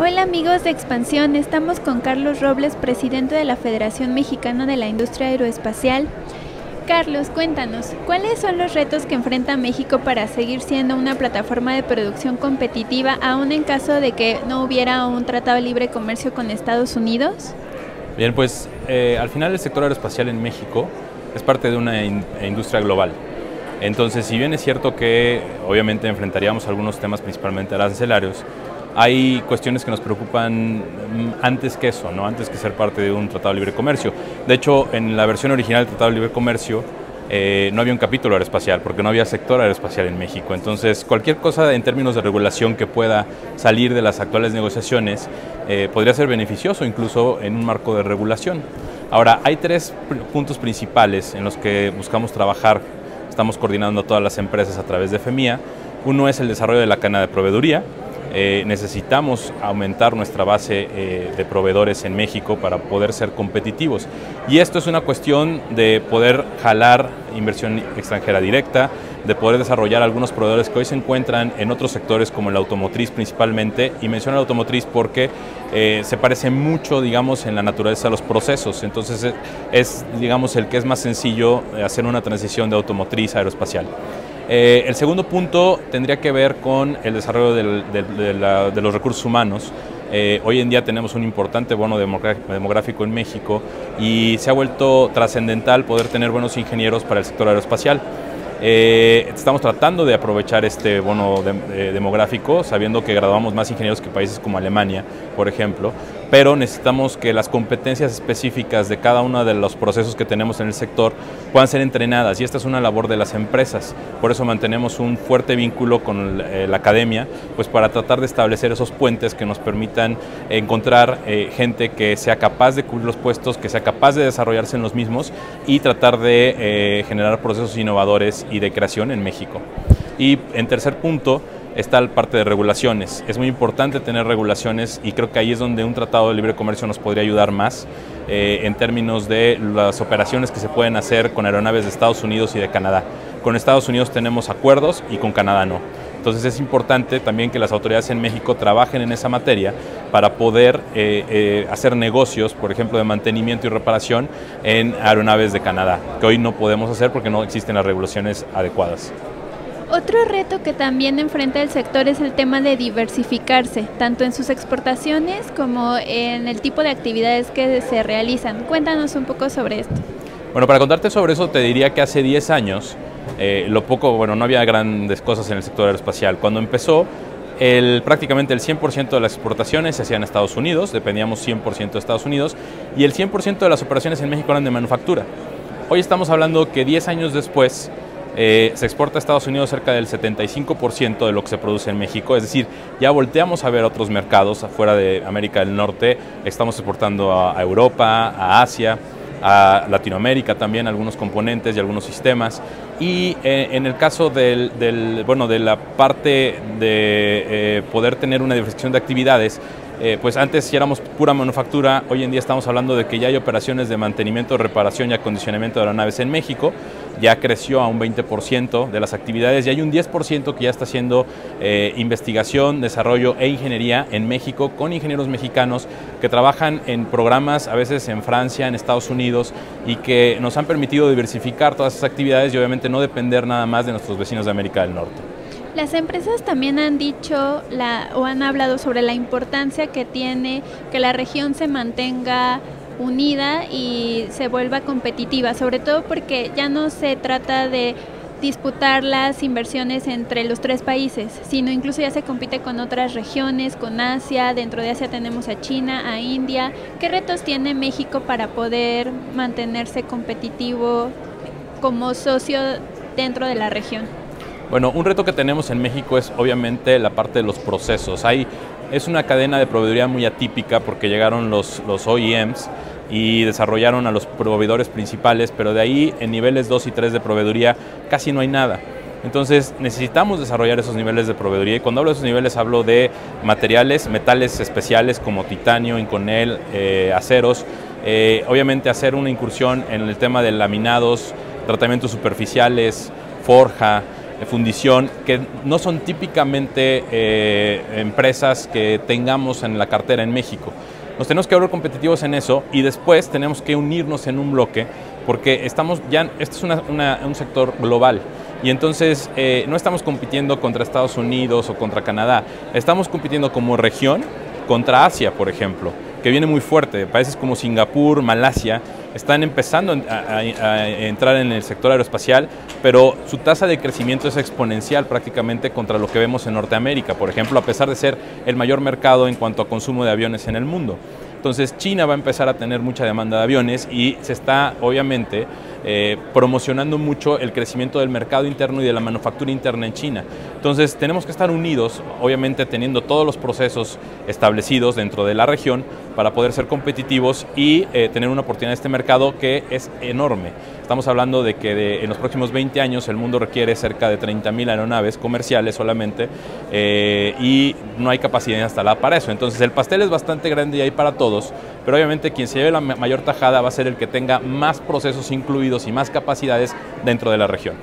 Hola amigos de Expansión, estamos con Carlos Robles, presidente de la Federación Mexicana de la Industria Aeroespacial. Carlos, cuéntanos, ¿cuáles son los retos que enfrenta México para seguir siendo una plataforma de producción competitiva, aún en caso de que no hubiera un tratado de libre comercio con Estados Unidos? Bien, pues al final el sector aeroespacial en México es parte de una industria global. Entonces, si bien es cierto que obviamente enfrentaríamos algunos temas principalmente arancelarios, hay cuestiones que nos preocupan antes que eso, ¿no? Antes que ser parte de un tratado de libre comercio. De hecho, en la versión original del tratado de libre comercio no había un capítulo aeroespacial porque no había sector aeroespacial en México. Entonces, cualquier cosa en términos de regulación que pueda salir de las actuales negociaciones podría ser beneficioso incluso en un marco de regulación. Ahora, hay tres puntos principales en los que buscamos trabajar. Estamos coordinando a todas las empresas a través de FEMIA. Uno es el desarrollo de la cadena de proveeduría. Necesitamos aumentar nuestra base de proveedores en México para poder ser competitivos. Y esto es una cuestión de poder jalar inversión extranjera directa, de poder desarrollar algunos proveedores que hoy se encuentran en otros sectores como el automotriz principalmente, y menciono el automotriz porque se parece mucho, digamos, en la naturaleza de los procesos. Entonces es, digamos, el que es más sencillo hacer una transición de automotriz a aeroespacial. El segundo punto tendría que ver con el desarrollo de los recursos humanos. Hoy en día tenemos un importante bono demográfico en México y se ha vuelto trascendental poder tener buenos ingenieros para el sector aeroespacial. Estamos tratando de aprovechar este bono demográfico, sabiendo que graduamos más ingenieros que países como Alemania, por ejemplo, pero necesitamos que las competencias específicas de cada uno de los procesos que tenemos en el sector puedan ser entrenadas, y esta es una labor de las empresas. Por eso mantenemos un fuerte vínculo con la academia, pues para tratar de establecer esos puentes que nos permitan encontrar gente que sea capaz de cubrir los puestos, que sea capaz de desarrollarse en los mismos y tratar de generar procesos innovadores y de creación en México. Y en tercer punto está la parte de regulaciones. Es muy importante tener regulaciones y creo que ahí es donde un tratado de libre comercio nos podría ayudar más en términos de las operaciones que se pueden hacer con aeronaves de Estados Unidos y de Canadá. Con Estados Unidos tenemos acuerdos y con Canadá no. Entonces es importante también que las autoridades en México trabajen en esa materia para poder hacer negocios, por ejemplo, de mantenimiento y reparación en aeronaves de Canadá, que hoy no podemos hacer porque no existen las regulaciones adecuadas. Otro reto que también enfrenta el sector es el tema de diversificarse, tanto en sus exportaciones como en el tipo de actividades que se realizan. Cuéntanos un poco sobre esto. Bueno, para contarte sobre eso te diría que hace 10 años no había grandes cosas en el sector aeroespacial. Cuando empezó, prácticamente el 100% de las exportaciones se hacían en Estados Unidos, dependíamos 100% de Estados Unidos, y el 100% de las operaciones en México eran de manufactura. Hoy estamos hablando que 10 años después se exporta a Estados Unidos cerca del 75% de lo que se produce en México, es decir, ya volteamos a ver otros mercados afuera de América del Norte, estamos exportando a Europa, a Asia, a Latinoamérica también, algunos componentes y algunos sistemas. Y en el caso de la parte de poder tener una diversificación de actividades, pues antes si éramos pura manufactura, hoy en día estamos hablando de que ya hay operaciones de mantenimiento, reparación y acondicionamiento de aeronaves en México. Ya creció a un 20% de las actividades y hay un 10% que ya está haciendo investigación, desarrollo e ingeniería en México con ingenieros mexicanos que trabajan en programas a veces en Francia, en Estados Unidos, y que nos han permitido diversificar todas esas actividades y obviamente no depender nada más de nuestros vecinos de América del Norte. Las empresas también han dicho o han hablado sobre la importancia que tiene que la región se mantenga unida y se vuelva competitiva, sobre todo porque ya no se trata de disputar las inversiones entre los tres países, sino incluso ya se compite con otras regiones, con Asia. Dentro de Asia tenemos a China, a India. ¿Qué retos tiene México para poder mantenerse competitivo como socio dentro de la región? Bueno, un reto que tenemos en México es obviamente la parte de los procesos. Es una cadena de proveeduría muy atípica porque llegaron los OEMs y desarrollaron a los proveedores principales, pero de ahí en niveles 2 y 3 de proveeduría casi no hay nada. Entonces necesitamos desarrollar esos niveles de proveeduría, y cuando hablo de esos niveles hablo de materiales, metales especiales como titanio, inconel, aceros, obviamente hacer una incursión en el tema de laminados, tratamientos superficiales, forja, fundición, que no son típicamente empresas que tengamos en la cartera en México. Nos tenemos que volver competitivos en eso y después tenemos que unirnos en un bloque porque este es un sector global y entonces no estamos compitiendo contra Estados Unidos o contra Canadá, estamos compitiendo como región contra Asia, por ejemplo, que viene muy fuerte. Países como Singapur, Malasia, están empezando a entrar en el sector aeroespacial, pero su tasa de crecimiento es exponencial prácticamente contra lo que vemos en Norteamérica, por ejemplo, a pesar de ser el mayor mercado en cuanto a consumo de aviones en el mundo. Entonces China va a empezar a tener mucha demanda de aviones y se está obviamente promocionando mucho el crecimiento del mercado interno y de la manufactura interna en China. Entonces tenemos que estar unidos, obviamente teniendo todos los procesos establecidos dentro de la región para poder ser competitivos y tener una oportunidad en este mercado que es enorme. Estamos hablando de que en los próximos 20 años el mundo requiere cerca de 30,000 aeronaves comerciales solamente y no hay capacidad instalada para eso. Entonces el pastel es bastante grande y hay para todos, pero obviamente quien se lleve la mayor tajada va a ser el que tenga más procesos incluidos y más capacidades dentro de la región.